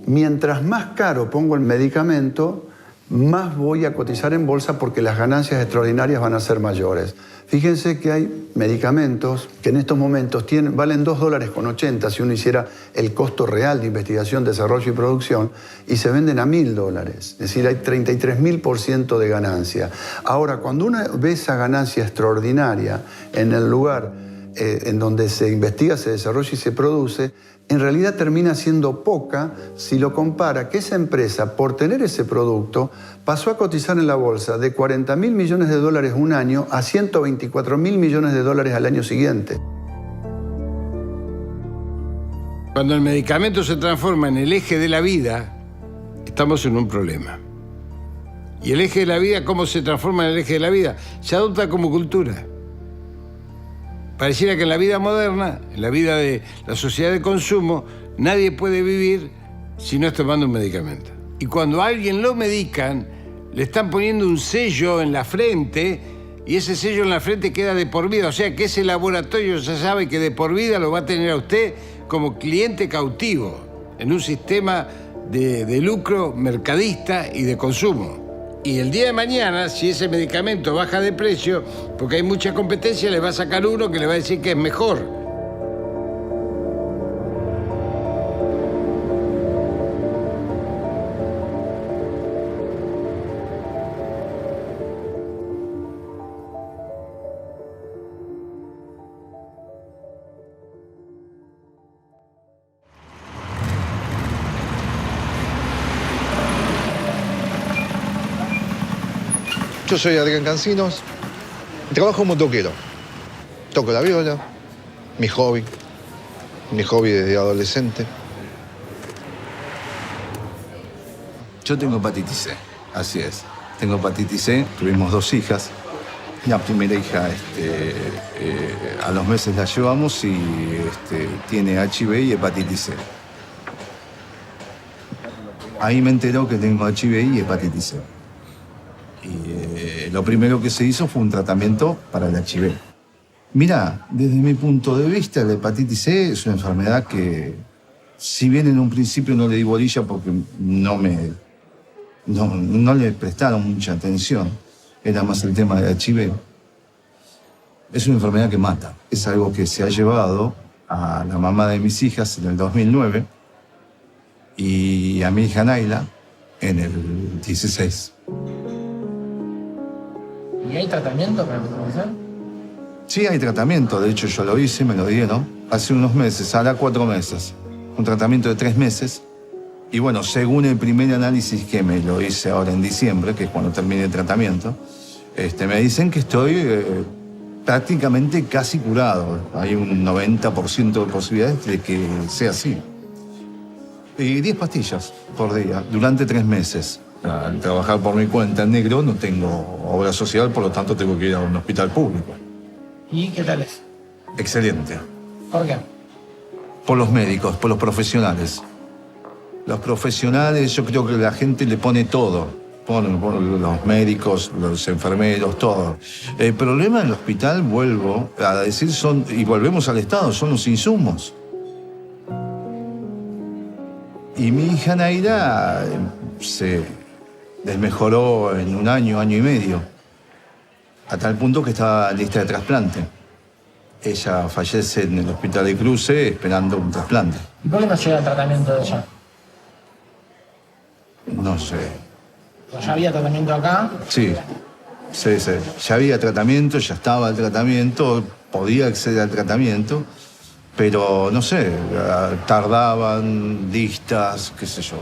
mientras más caro pongo el medicamento, más voy a cotizar en bolsa porque las ganancias extraordinarias van a ser mayores. Fíjense que hay medicamentos que en estos momentos valen $2,80 si uno hiciera el costo real de investigación, desarrollo y producción, y se venden a $1.000. Es decir, hay 33.000% de ganancia. Ahora, cuando uno ve esa ganancia extraordinaria en el lugar en donde se investiga, se desarrolla y se produce, en realidad termina siendo poca si lo compara que esa empresa, por tener ese producto, pasó a cotizar en la bolsa de $40.000 millones un año a $124.000 millones al año siguiente. Cuando el medicamento se transforma en el eje de la vida, estamos en un problema. ¿Y el eje de la vida cómo se transforma en el eje de la vida? Se adopta como cultura. Pareciera que en la vida moderna, en la vida de la sociedad de consumo, nadie puede vivir si no es tomando un medicamento. Y cuando a alguien lo medican, le están poniendo un sello en la frente y ese sello en la frente queda de por vida. O sea que ese laboratorio ya sabe que de por vida lo va a tener a usted como cliente cautivo en un sistema de lucro mercadista y de consumo. Y el día de mañana, si ese medicamento baja de precio, porque hay mucha competencia, le va a sacar uno que le va a decir que es mejor. Yo soy Adrián Cancinos y trabajo como toquero. Toco la viola, mi hobby desde adolescente. Yo tengo hepatitis C, así es. Tengo hepatitis C, tuvimos 2 hijas. La primera hija a los meses la llevamos y tiene HIV y hepatitis C. Ahí me enteró que tengo HIV y hepatitis C. Y lo primero que se hizo fue un tratamiento para el HIV. Mira, desde mi punto de vista, la hepatitis C es una enfermedad que, si bien en un principio no le di bolilla porque no le prestaron mucha atención, era más el tema del HIV, es una enfermedad que mata. Es algo que se ha llevado a la mamá de mis hijas en el 2009 y a mi hija Naila en el 16. ¿Y hay tratamiento para la enfermedad? Sí, hay tratamiento. De hecho, yo lo hice, me lo dieron hace unos meses, hará 4 meses. Un tratamiento de 3 meses. Y bueno, según el primer análisis que me lo hice ahora en diciembre, que es cuando termine el tratamiento, me dicen que estoy prácticamente casi curado. Hay un 90% de posibilidades de que sea así. Y 10 pastillas por día, durante 3 meses. Al trabajar por mi cuenta en negro no tengo obra social, por lo tanto tengo que ir a un hospital público. ¿Y qué tal es? Excelente. ¿Por qué? Por los médicos, por los profesionales. Los profesionales, yo creo que la gente le pone todo. Por los médicos, los enfermeros, todo. El problema del hospital, vuelvo a decir, y volvemos al Estado, son los insumos. Y mi hija Naira se desmejoró en un año y medio, a tal punto que estaba en lista de trasplante. Ella fallece en el hospital de Cruce esperando un trasplante. ¿Y por qué no llega el tratamiento de ella? No sé. ¿Ya había tratamiento acá? Sí. Ya había tratamiento, ya estaba el tratamiento, podía acceder al tratamiento, pero no sé, tardaban listas, qué sé yo.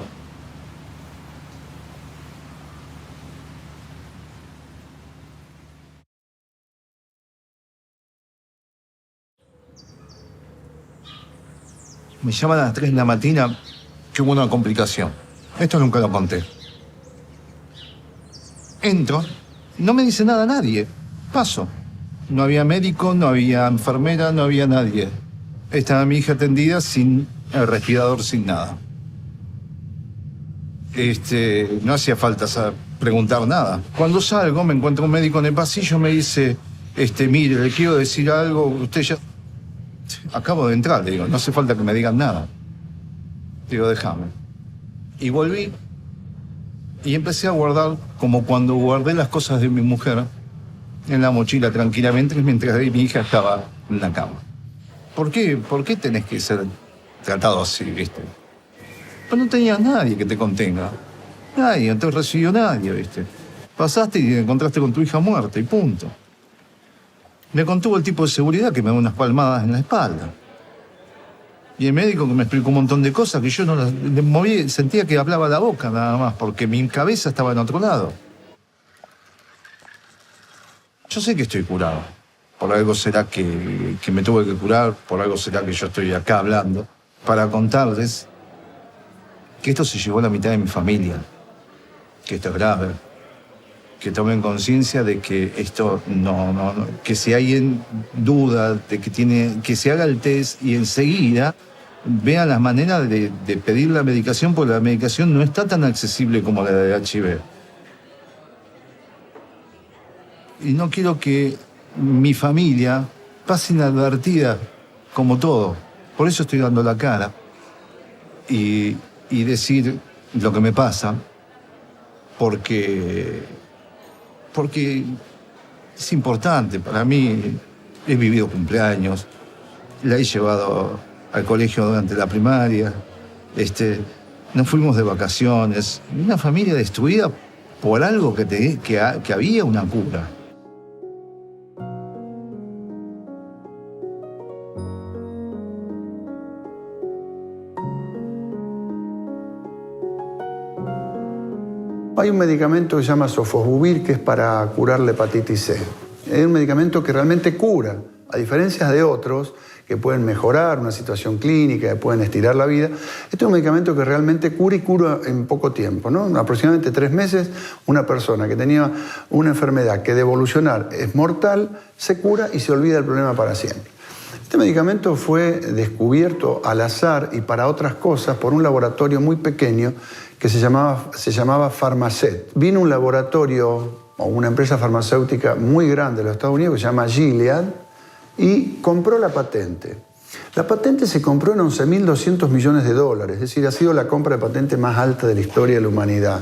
Me llaman a las 3 de la mañana que hubo una complicación. Esto nunca lo conté. Entro, no me dice nada nadie. Paso. No había médico, no había enfermera, no había nadie. Estaba mi hija atendida sin el respirador, sin nada. No hacía falta preguntar nada. Cuando salgo, me encuentro un médico en el pasillo, me dice, mire, le quiero decir algo, usted ya... Acabo de entrar, le digo, no hace falta que me digan nada. Digo, déjame. Y volví y empecé a guardar, como cuando guardé las cosas de mi mujer, en la mochila tranquilamente, mientras mi hija estaba en la cama. ¿Por qué? ¿Por qué tenés que ser tratado así, viste? Pues no tenías nadie que te contenga. Nadie, no te recibió nadie, viste. Pasaste y te encontraste con tu hija muerta y punto. Me contuvo el tipo de seguridad que me da unas palmadas en la espalda. Y el médico que me explicó un montón de cosas que yo no las moví, sentía que hablaba la boca nada más, porque mi cabeza estaba en otro lado. Yo sé que estoy curado. Por algo será que me tuve que curar, por algo será que yo estoy acá hablando, para contarles que esto se llevó a la mitad de mi familia, que esto es grave, que tomen conciencia de que esto no, que si alguien duda de que se haga el test y enseguida vean las maneras de pedir la medicación, porque la medicación no está tan accesible como la de HIV. Y no quiero que mi familia pase inadvertida como todo. Por eso estoy dando la cara y decir lo que me pasa, porque es importante para mí. He vivido cumpleaños, la he llevado al colegio durante la primaria, nos fuimos de vacaciones. Una familia destruida por algo que había una cura. Hay un medicamento que se llama Sofosbuvir, que es para curar la hepatitis C. Es un medicamento que realmente cura, a diferencia de otros que pueden mejorar una situación clínica, que pueden estirar la vida. Este es un medicamento que realmente cura y cura en poco tiempo, ¿no? Aproximadamente 3 meses, una persona que tenía una enfermedad que de evolucionar es mortal, se cura y se olvida el problema para siempre. Este medicamento fue descubierto al azar y para otras cosas por un laboratorio muy pequeño que se llamaba Pharmacet. Vino un laboratorio o una empresa farmacéutica muy grande de los Estados Unidos que se llama Gilead y compró la patente. La patente se compró en $11.200 millones, es decir, ha sido la compra de patente más alta de la historia de la humanidad.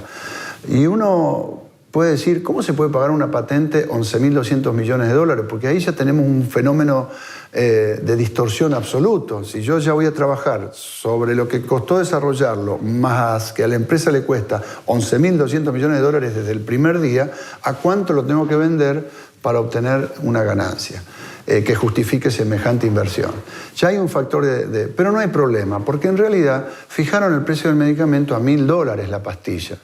Y uno puede decir, ¿cómo se puede pagar una patente $11.200 millones? Porque ahí ya tenemos un fenómeno de distorsión absoluto. Si yo ya voy a trabajar sobre lo que costó desarrollarlo, más que a la empresa le cuesta $11.200 millones desde el primer día, ¿a cuánto lo tengo que vender para obtener una ganancia que justifique semejante inversión? Ya hay un factor pero no hay problema, porque en realidad fijaron el precio del medicamento a $1.000 la pastilla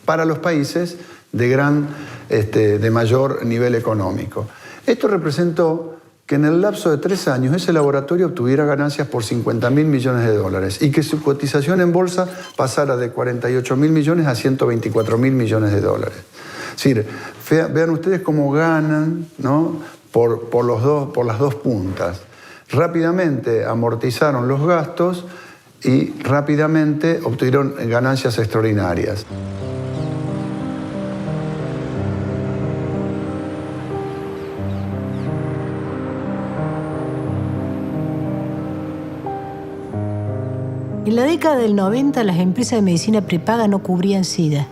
para los países de mayor nivel económico. Esto representó que en el lapso de 3 años ese laboratorio obtuviera ganancias por $50.000 millones y que su cotización en bolsa pasara de 48.000 millones a 124.000 millones de dólares. Es decir, vean ustedes cómo ganan, ¿no? por las dos puntas. Rápidamente amortizaron los gastos y rápidamente obtuvieron ganancias extraordinarias. En la década del 90, las empresas de medicina prepaga no cubrían SIDA,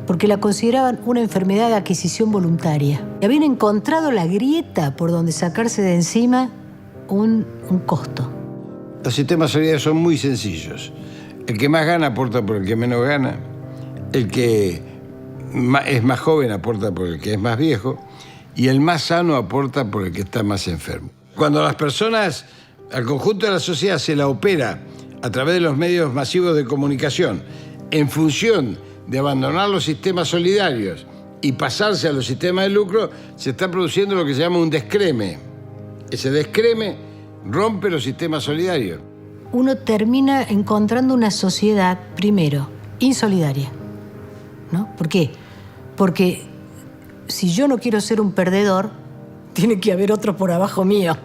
porque la consideraban una enfermedad de adquisición voluntaria. Y habían encontrado la grieta por donde sacarse de encima un costo. Los sistemas solidarios son muy sencillos. El que más gana aporta por el que menos gana. El que es más joven aporta por el que es más viejo. Y el más sano aporta por el que está más enfermo. Cuando las personas, al conjunto de la sociedad, se la opera a través de los medios masivos de comunicación, en función de abandonar los sistemas solidarios y pasarse a los sistemas de lucro, se está produciendo lo que se llama un descreme. Ese descreme rompe los sistemas solidarios. Uno termina encontrando una sociedad, primero, insolidaria, ¿no? ¿Por qué? Porque si yo no quiero ser un perdedor, tiene que haber otro por abajo mío.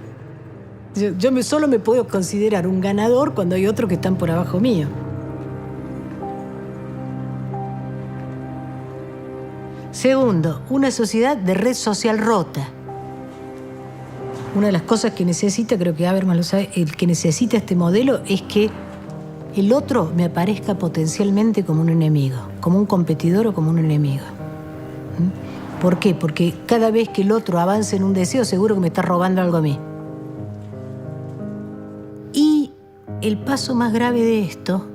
Yo solo me puedo considerar un ganador cuando hay otros que están por abajo mío. Segundo, una sociedad de red social rota. Una de las cosas que necesita, creo que Habermas lo sabe, el que necesita este modelo es que el otro me aparezca potencialmente como un enemigo, como un competidor o como un enemigo. ¿Por qué? Porque cada vez que el otro avance en un deseo, seguro que me está robando algo a mí. Y el paso más grave de esto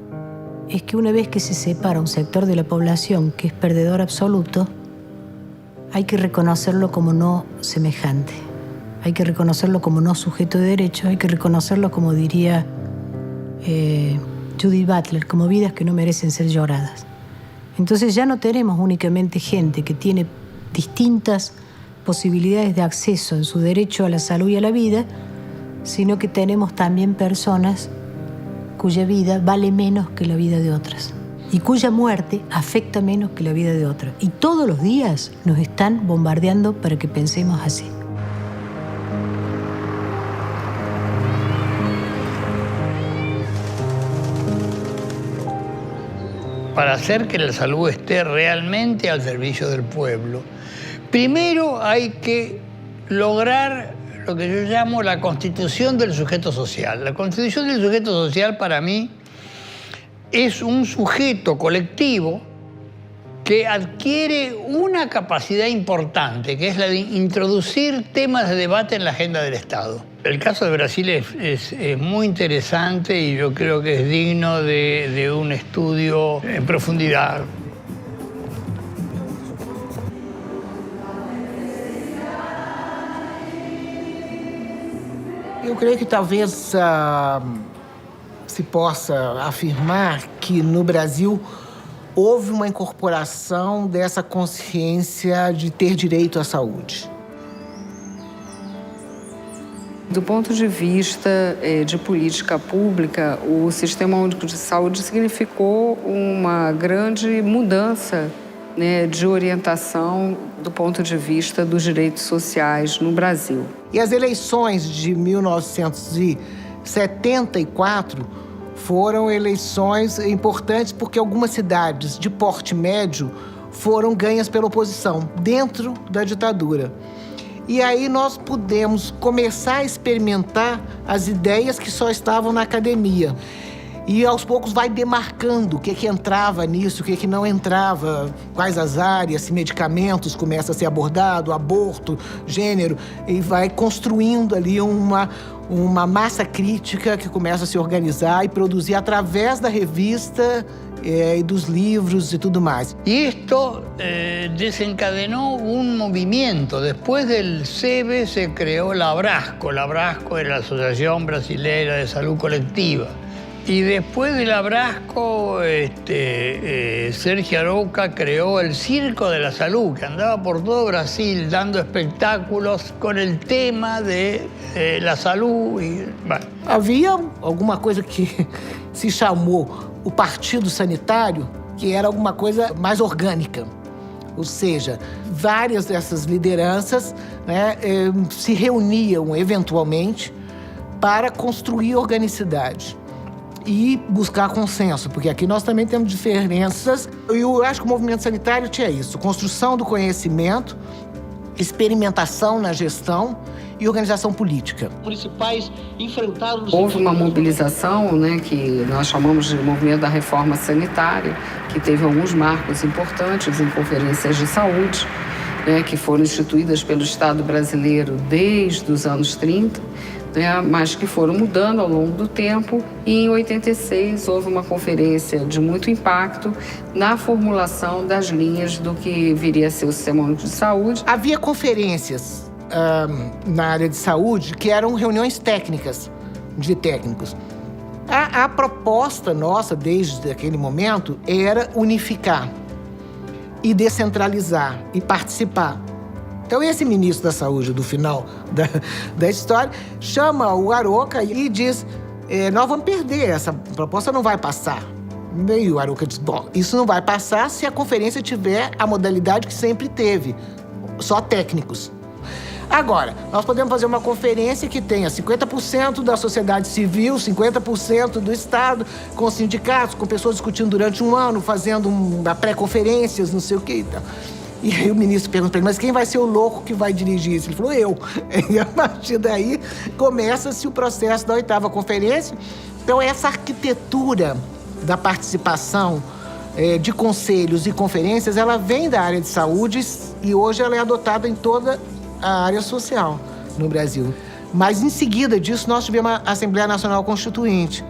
es que una vez que se separa un sector de la población que es perdedor absoluto, hay que reconocerlo como no semejante. Hay que reconocerlo como no sujeto de derechos, hay que reconocerlo, como diría Judith Butler, como vidas que no merecen ser lloradas. Entonces ya no tenemos únicamente gente que tiene distintas posibilidades de acceso en su derecho a la salud y a la vida, sino que tenemos también personas cuya vida vale menos que la vida de otras y cuya muerte afecta menos que la vida de otras. Y todos los días nos están bombardeando para que pensemos así. Para hacer que la salud esté realmente al servicio del pueblo, primero hay que lograr lo que yo llamo la constitución del sujeto social. La constitución del sujeto social para mí es un sujeto colectivo que adquiere una capacidad importante, que es la de introducir temas de debate en la agenda del Estado. El caso de Brasil es muy interesante y yo creo que es digno de un estudio en profundidad. Eu creio que talvez se possa afirmar que no Brasil houve uma incorporação dessa consciência de ter direito à saúde. Do ponto de vista de política pública, o Sistema Único de Saúde significou uma grande mudança, né, de orientação do ponto de vista dos direitos sociais no Brasil. E as eleições de 1974 foram eleições importantes porque algumas cidades de porte médio foram ganhas pela oposição, dentro da ditadura. E aí nós pudemos começar a experimentar as ideias que só estavam na academia. E aos poucos vai demarcando o que entrava nisso, o que não entrava, quais as áreas, se medicamentos começa a ser abordado, aborto, gênero, e vai construindo ali uma massa crítica que começa a se organizar e produzir através da revista y dos libros y todo más. Y esto desencadenó un movimiento. Después del SEBE se creó la Abrasco. La Abrasco era la Asociación Brasilera de Salud Colectiva. Y después del Abrasco, Sergio Arouca creó el Circo de la Salud, que andaba por todo Brasil dando espectáculos con el tema de la salud. Bueno. Havia alguma coisa que se chamou o Partido Sanitário, que era alguma coisa mais orgânica. Ou seja, várias dessas lideranças, né, se reuniam eventualmente para construir organicidade e buscar consenso, porque aqui nós também temos diferenças. E eu acho que o movimento sanitário tinha isso: construção do conhecimento, experimentação na gestão e organização política. Municipais enfrentaram... Houve uma mobilização, né, que nós chamamos de movimento da reforma sanitária, que teve alguns marcos importantes em conferências de saúde, né, que foram instituídas pelo Estado brasileiro desde os anos 30, né, mas que foram mudando ao longo do tempo. E em 86 houve uma conferência de muito impacto na formulação das linhas do que viria a ser o Sistema Único de Saúde. Havia conferências na área de saúde que eram reuniões técnicas, de técnicos. A proposta nossa, desde aquele momento, era unificar e descentralizar e participar. Então, esse ministro da Saúde, do final da história, chama o Aroca e diz: nós vamos perder, essa proposta não vai passar. E o Aroca diz: bom, isso não vai passar se a conferência tiver a modalidade que sempre teve, só técnicos. Agora, nós podemos fazer uma conferência que tenha 50% da sociedade civil, 50% do Estado, com sindicatos, com pessoas discutindo durante um ano, fazendo pré-conferências, não sei o quê e tal. E aí o ministro pergunta para ele: mas quem vai ser o louco que vai dirigir isso? Ele falou: eu. E a partir daí começa-se o processo da 8ª conferência. Então, essa arquitetura da participação de conselhos e conferências, ela vem da área de saúde e hoje ela é adotada em toda a área social no Brasil. Mas em seguida disso nós tivemos a Assembleia Nacional Constituinte.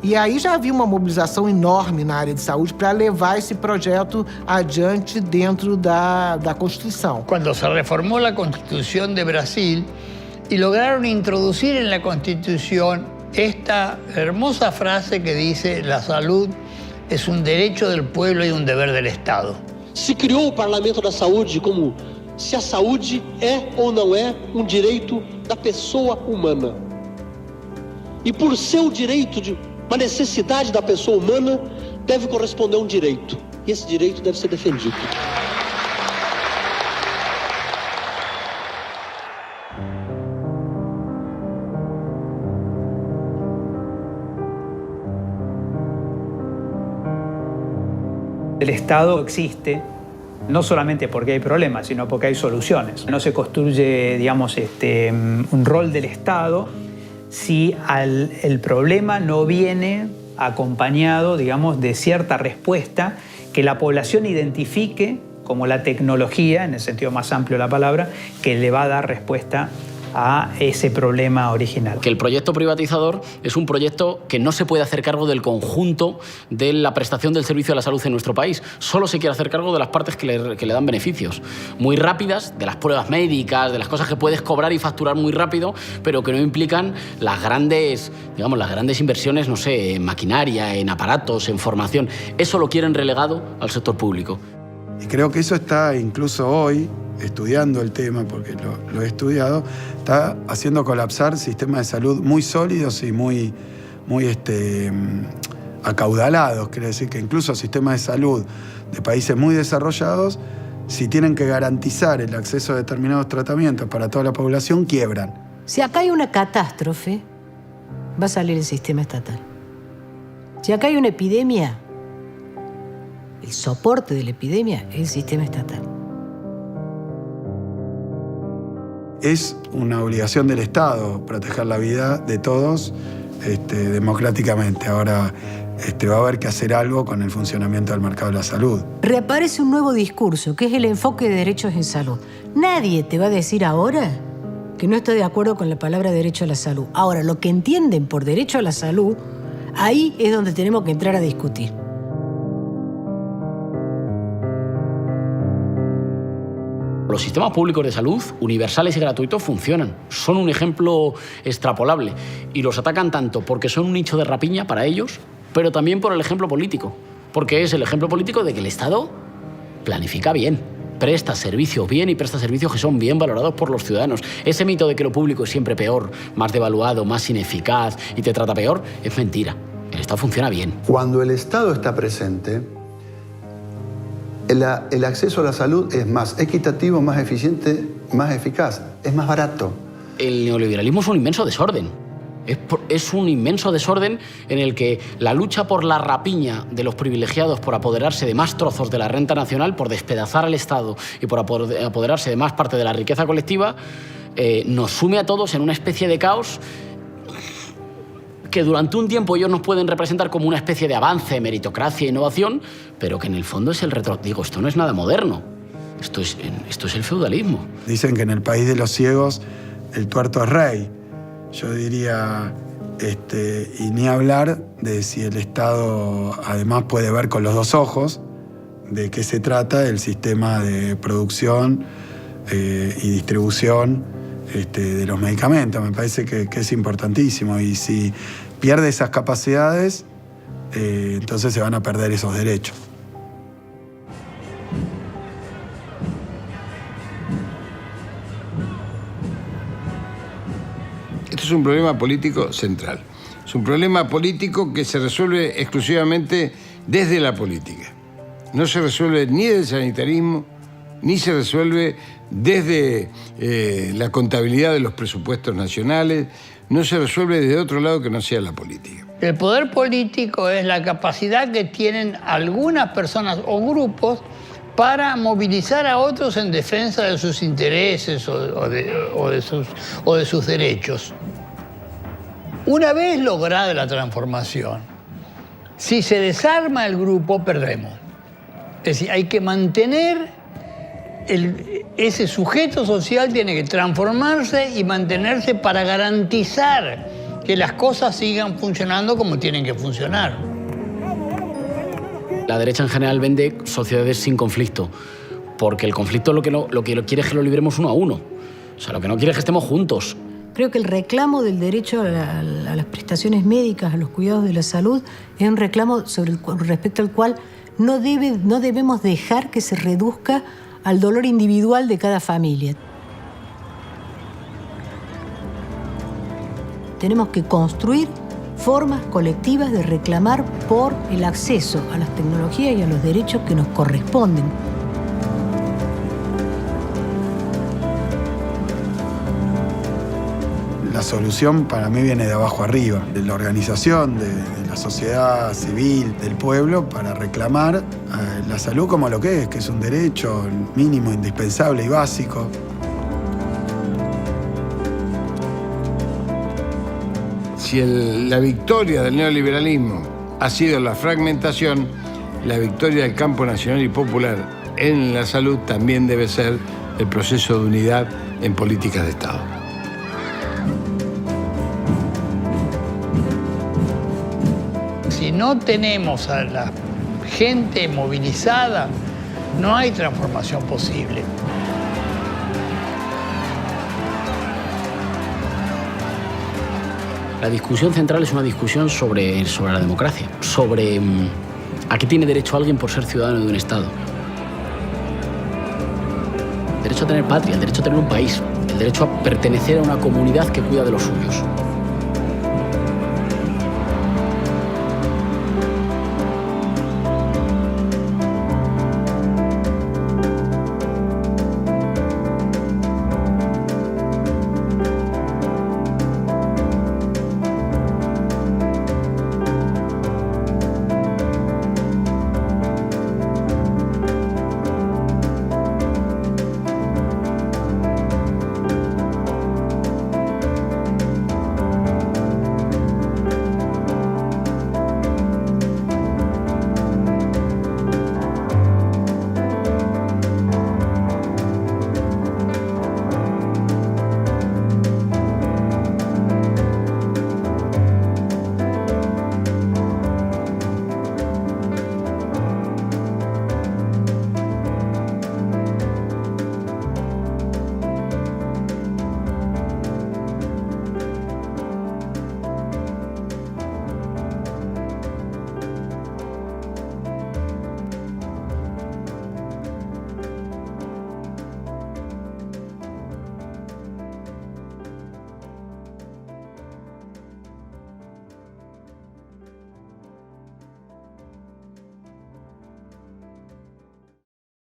E aí já havia uma mobilização enorme na área de saúde para levar esse projeto adiante dentro da Constituição. Quando se reformou a Constituição de Brasil e lograram introduzir na Constituição esta hermosa frase que diz: a saúde é um direito do povo e um dever do Estado. Se criou o Parlamento da Saúde como se a saúde é ou não é um direito da pessoa humana. E por ser um direito, uma necessidade da pessoa humana, deve corresponder a um direito. E esse direito deve ser defendido. El Estado existe no solamente porque hay problemas, sino porque hay soluciones. No se construye, digamos, un rol del Estado si el problema no viene acompañado, digamos, de cierta respuesta que la población identifique como la tecnología, en el sentido más amplio de la palabra, que le va a dar respuesta a ese problema original. Que el proyecto privatizador es un proyecto que no se puede hacer cargo del conjunto de la prestación del servicio a la salud en nuestro país. Solo se quiere hacer cargo de las partes que le dan beneficios. Muy rápidas, de las pruebas médicas, de las cosas que puedes cobrar y facturar muy rápido, pero que no implican las grandes, digamos, las grandes inversiones, no sé, en maquinaria, en aparatos, en formación. Eso lo quieren relegado al sector público. Y creo que eso está incluso hoy, estudiando el tema, porque lo he estudiado, está haciendo colapsar sistemas de salud muy sólidos y muy acaudalados. Quiere decir que incluso sistemas de salud de países muy desarrollados, si tienen que garantizar el acceso a determinados tratamientos para toda la población, quiebran. Si acá hay una catástrofe, va a salir el sistema estatal. Si acá hay una epidemia, el soporte de la epidemia es el sistema estatal. Es una obligación del Estado proteger la vida de todos democráticamente. Ahora va a haber que hacer algo con el funcionamiento del mercado de la salud. Reaparece un nuevo discurso, que es el enfoque de derechos en salud. Nadie te va a decir ahora que no está de acuerdo con la palabra derecho a la salud. Ahora, lo que entienden por derecho a la salud, ahí es donde tenemos que entrar a discutir. Los sistemas públicos de salud, universales y gratuitos, funcionan. Son un ejemplo extrapolable. Y los atacan tanto porque son un nicho de rapiña para ellos, pero también por el ejemplo político. Porque es el ejemplo político de que el Estado planifica bien, presta servicios bien y presta servicios que son bien valorados por los ciudadanos. Ese mito de que lo público es siempre peor, más devaluado, más ineficaz y te trata peor, es mentira. El Estado funciona bien. Cuando el Estado está presente, el acceso a la salud es más equitativo, más eficiente, más eficaz, es más barato. El neoliberalismo es un inmenso desorden. Es un inmenso desorden en el que la lucha por la rapiña de los privilegiados por apoderarse de más trozos de la renta nacional, por despedazar al Estado y por apoderarse de más parte de la riqueza colectiva, nos sume a todos en una especie de caos que durante un tiempo ellos nos pueden representar como una especie de avance, meritocracia e innovación, pero que en el fondo es el Digo, esto no es nada moderno. Esto es el feudalismo. Dicen que en el país de los ciegos el tuerto es rey. Yo diría, y ni hablar de si el Estado además puede ver con los dos ojos de qué se trata el sistema de producción y distribución de los medicamentos. Me parece que es importantísimo, y si pierde esas capacidades, entonces se van a perder esos derechos. Esto es un problema político central. Es un problema político que se resuelve exclusivamente desde la política. No se resuelve ni del sanitarismo, ni se resuelve desde la contabilidad de los presupuestos nacionales, no se resuelve desde otro lado que no sea la política. El poder político es la capacidad que tienen algunas personas o grupos para movilizar a otros en defensa de sus intereses o de sus derechos. Una vez lograda la transformación, si se desarma el grupo, perdemos. Es decir, hay que mantener ese sujeto social, tiene que transformarse y mantenerse para garantizar que las cosas sigan funcionando como tienen que funcionar. La derecha en general vende sociedades sin conflicto, porque el conflicto lo que quiere es que lo libremos uno a uno. O sea, lo que no quiere es que estemos juntos. Creo que el reclamo del derecho a las prestaciones médicas, a los cuidados de la salud, es un reclamo respecto al cual no debemos dejar que se reduzca al dolor individual de cada familia. Tenemos que construir formas colectivas de reclamar por el acceso a las tecnologías y a los derechos que nos corresponden. La solución para mí viene de abajo arriba, de la organización, de la sociedad civil, del pueblo, para reclamar la salud como lo que es un derecho mínimo, indispensable y básico. Si la victoria del neoliberalismo ha sido la fragmentación, la victoria del campo nacional y popular en la salud también debe ser el proceso de unidad en políticas de Estado. Si no tenemos a la gente movilizada, no hay transformación posible. La discusión central es una discusión sobre la democracia, sobre a qué tiene derecho alguien por ser ciudadano de un Estado. El derecho a tener patria, el derecho a tener un país, el derecho a pertenecer a una comunidad que cuida de los suyos.